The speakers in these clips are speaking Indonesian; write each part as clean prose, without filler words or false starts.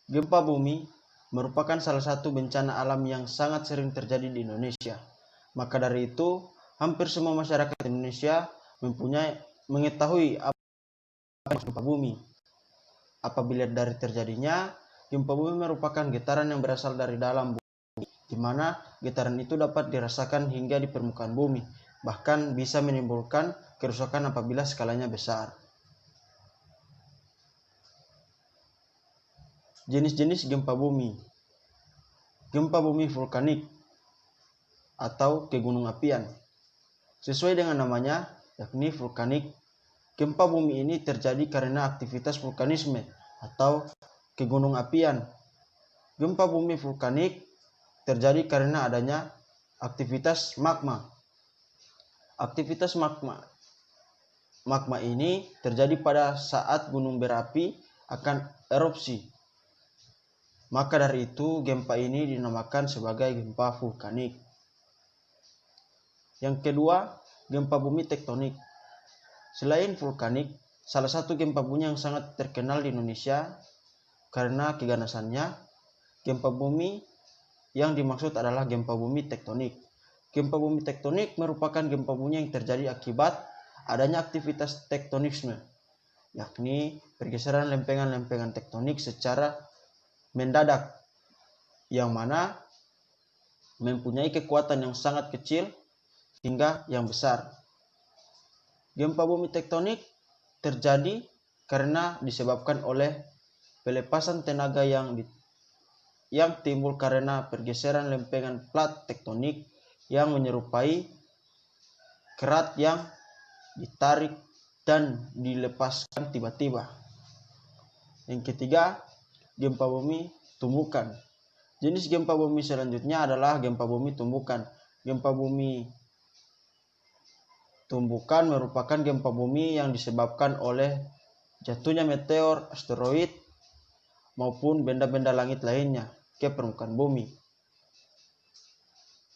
Gempa bumi merupakan salah satu bencana alam yang sangat sering terjadi di Indonesia. Maka dari itu, hampir semua masyarakat Indonesia mengetahui apa gempa bumi. Apabila dari terjadinya, gempa bumi merupakan getaran yang berasal dari dalam bumi, di mana getaran itu dapat dirasakan hingga di permukaan bumi, bahkan bisa menimbulkan kerusakan apabila skalanya besar. Jenis-jenis gempa bumi. Gempa bumi vulkanik atau kegunung apian. Sesuai dengan namanya, yakni vulkanik, gempa bumi ini terjadi karena aktivitas vulkanisme atau kegunung apian. Gempa bumi vulkanik terjadi karena adanya aktivitas magma. Aktivitas magma ini terjadi pada saat gunung berapi akan erupsi. Maka dari itu gempa ini dinamakan sebagai gempa vulkanik. Yang kedua, gempa bumi tektonik. Selain vulkanik, salah satu gempa bumi yang sangat terkenal di Indonesia karena keganasannya, gempa bumi yang dimaksud adalah gempa bumi tektonik. Gempa bumi tektonik merupakan gempa bumi yang terjadi akibat adanya aktivitas tektonisme, yakni pergeseran lempengan-lempengan tektonik secara mendadak, yang mana mempunyai kekuatan yang sangat kecil hingga yang besar. Gempa bumi tektonik terjadi karena disebabkan oleh pelepasan tenaga yang timbul karena pergeseran lempengan plat tektonik yang menyerupai kerat yang ditarik dan dilepaskan tiba-tiba. Yang ketiga, gempa bumi tumbukan. Jenis gempa bumi selanjutnya adalah gempa bumi tumbukan. Gempa bumi tumbukan merupakan gempa bumi yang disebabkan oleh jatuhnya meteor, asteroid, maupun benda-benda langit lainnya ke permukaan bumi.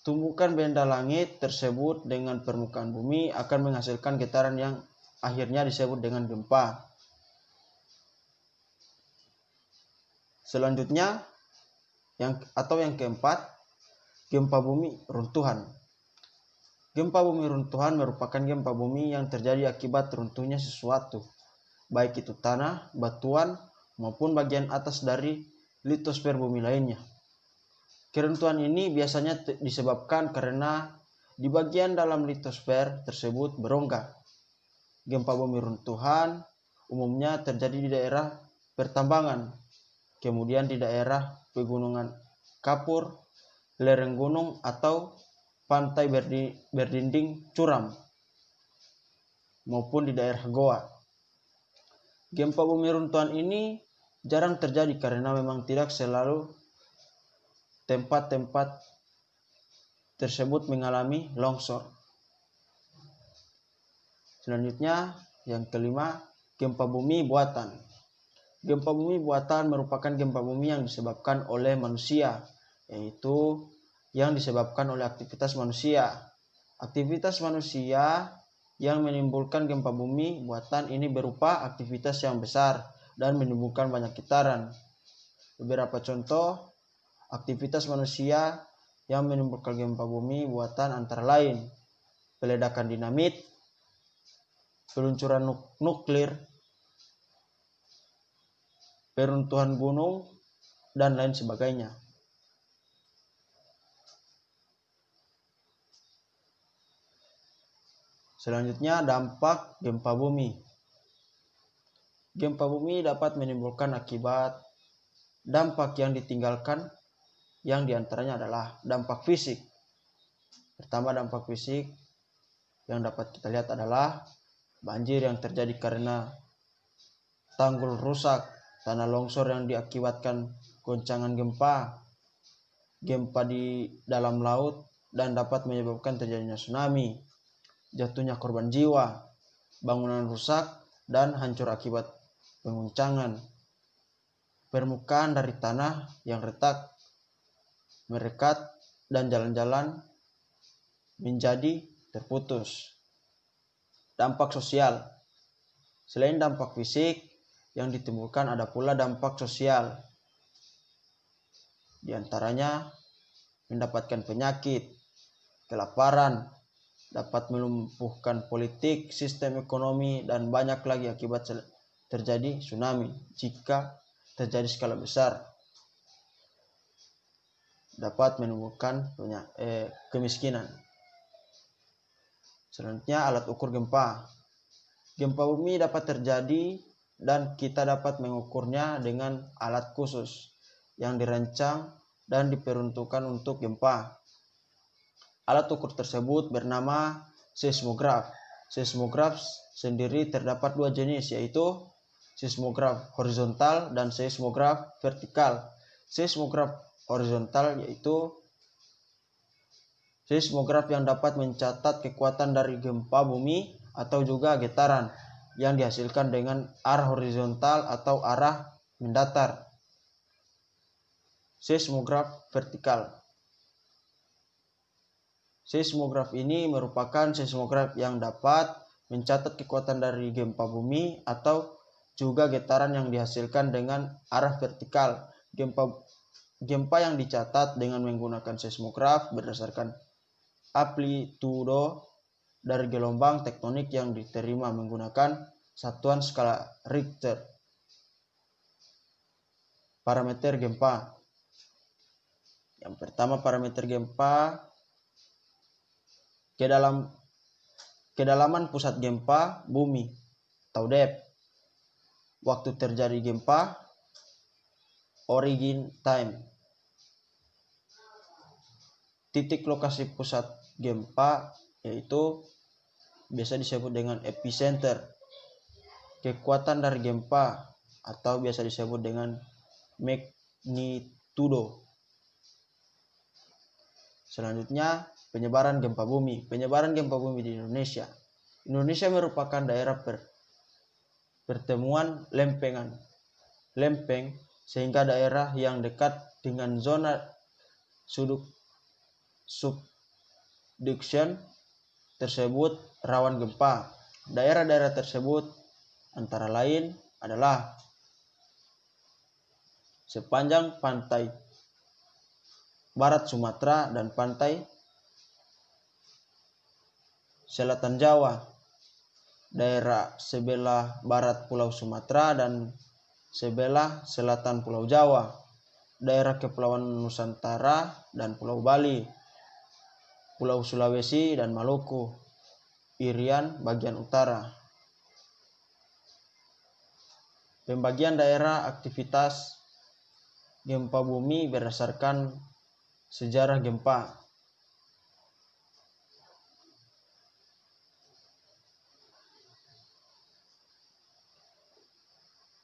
Tumbukan benda langit tersebut dengan permukaan bumi akan menghasilkan getaran yang akhirnya disebut dengan gempa. Selanjutnya, yang keempat, gempa bumi runtuhan. Gempa bumi runtuhan merupakan gempa bumi yang terjadi akibat runtuhnya sesuatu, baik itu tanah, batuan, maupun bagian atas dari litosfer bumi lainnya. Keruntuhan ini biasanya disebabkan karena di bagian dalam litosfer tersebut berongga. Gempa bumi runtuhan umumnya terjadi di daerah pertambangan, kemudian di daerah pegunungan kapur, lereng gunung, atau pantai berdinding curam, maupun di daerah goa. Gempa bumi runtuhan ini jarang terjadi karena memang tidak selalu tempat-tempat tersebut mengalami longsor. Selanjutnya, yang kelima, gempa bumi buatan. Gempa bumi buatan merupakan gempa bumi yang disebabkan oleh manusia, yaitu yang disebabkan oleh aktivitas manusia. Aktivitas manusia yang menimbulkan gempa bumi buatan ini berupa aktivitas yang besar dan menimbulkan banyak getaran. Beberapa contoh aktivitas manusia yang menimbulkan gempa bumi buatan antara lain peledakan dinamit, peluncuran nuklir, peruntuhan gunung, dan lain sebagainya. Selanjutnya, dampak gempa bumi. Gempa bumi dapat menimbulkan akibat dampak yang ditinggalkan, yang diantaranya adalah dampak fisik. Pertama, dampak fisik yang dapat kita lihat adalah banjir yang terjadi karena tanggul rusak, tanah longsor yang diakibatkan goncangan gempa, gempa di dalam laut, dan dapat menyebabkan terjadinya tsunami, jatuhnya korban jiwa, bangunan rusak dan hancur akibat penguncangan, permukaan dari tanah yang retak, merekat, dan jalan-jalan menjadi terputus. Dampak sosial. Selain dampak fisik yang ditimbulkan, ada pula dampak sosial. Di antaranya mendapatkan penyakit, kelaparan, dapat melumpuhkan politik, sistem ekonomi, dan banyak lagi akibat terjadi tsunami. Jika terjadi skala besar, dapat menimbulkan kemiskinan. Selanjutnya, alat ukur gempa. Gempa bumi dapat terjadi dan kita dapat mengukurnya dengan alat khusus yang dirancang dan diperuntukkan untuk gempa. Alat ukur tersebut bernama seismograf. Seismograf sendiri terdapat dua jenis, yaitu seismograf horizontal dan seismograf vertikal. Seismograf horizontal yaitu seismograf yang dapat mencatat kekuatan dari gempa bumi atau juga getaran yang dihasilkan dengan arah horizontal atau arah mendatar. Seismograf vertikal. Seismograf ini merupakan seismograf yang dapat mencatat kekuatan dari gempa bumi atau juga getaran yang dihasilkan dengan arah vertikal. Gempa yang dicatat dengan menggunakan seismograf berdasarkan amplitudo dari gelombang tektonik yang diterima menggunakan satuan skala Richter. Parameter gempa. Yang pertama, parameter gempa, kedalaman pusat gempa bumi atau depth, waktu terjadi gempa, origin time, titik lokasi pusat gempa yaitu biasa disebut dengan epicenter, kekuatan dari gempa atau biasa disebut dengan magnitudo. Selanjutnya, penyebaran gempa bumi. Penyebaran gempa bumi di Indonesia. Indonesia merupakan daerah pertemuan lempeng, sehingga daerah yang dekat dengan zona subduction tersebut rawan gempa. Daerah-daerah tersebut antara lain adalah sepanjang pantai barat Sumatera dan pantai selatan Jawa, daerah sebelah barat Pulau Sumatera dan sebelah selatan Pulau Jawa, daerah Kepulauan Nusantara dan Pulau Bali, Pulau Sulawesi dan Maluku, Irian bagian utara. Pembagian daerah aktivitas gempa bumi berdasarkan sejarah gempa.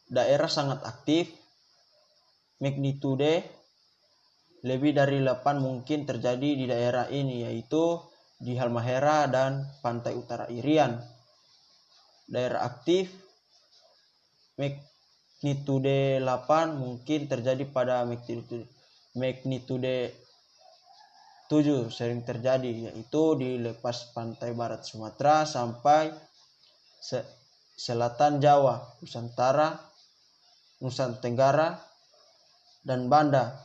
Daerah sangat aktif, magnitude lebih dari 8 mungkin terjadi di daerah ini, yaitu di Halmahera dan pantai utara Irian. Daerah aktif, magnitude 8 mungkin terjadi pada magnitude 7 sering terjadi, yaitu di lepas pantai barat Sumatera sampai selatan Jawa, Nusa Tenggara, dan Banda.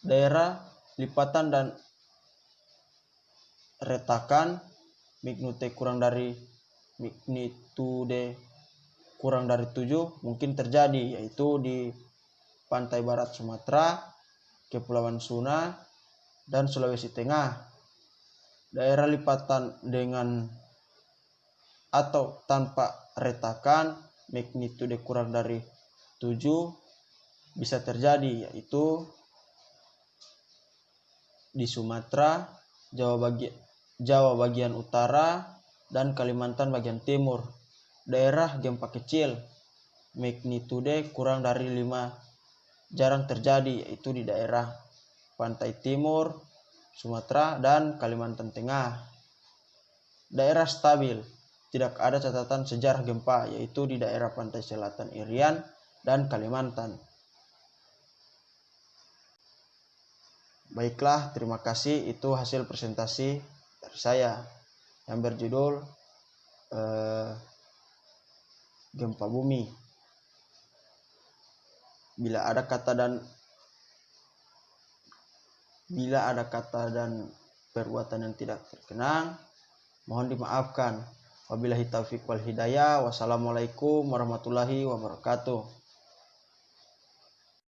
Daerah lipatan dan retakan magnitude kurang dari 7 mungkin terjadi, yaitu di pantai barat Sumatera, Kepulauan Suna, dan Sulawesi Tengah. Daerah lipatan dengan atau tanpa retakan magnitude kurang dari 7 bisa terjadi, yaitu di Sumatera, Jawa bagian utara, dan Kalimantan bagian timur. Daerah gempa kecil magnitude kurang dari 5 jarang terjadi, yaitu di daerah pantai timur, Sumatera, dan Kalimantan Tengah. Daerah stabil, tidak ada catatan sejarah gempa, yaitu di daerah pantai selatan Irian dan Kalimantan. Baiklah, terima kasih. Itu hasil presentasi dari saya yang berjudul gempa bumi. Bila ada kata dan Bila ada kata dan perbuatan yang tidak berkenan, mohon dimaafkan. Wabillahi taufiq wal hidayah. Wassalamualaikum warahmatullahi wabarakatuh.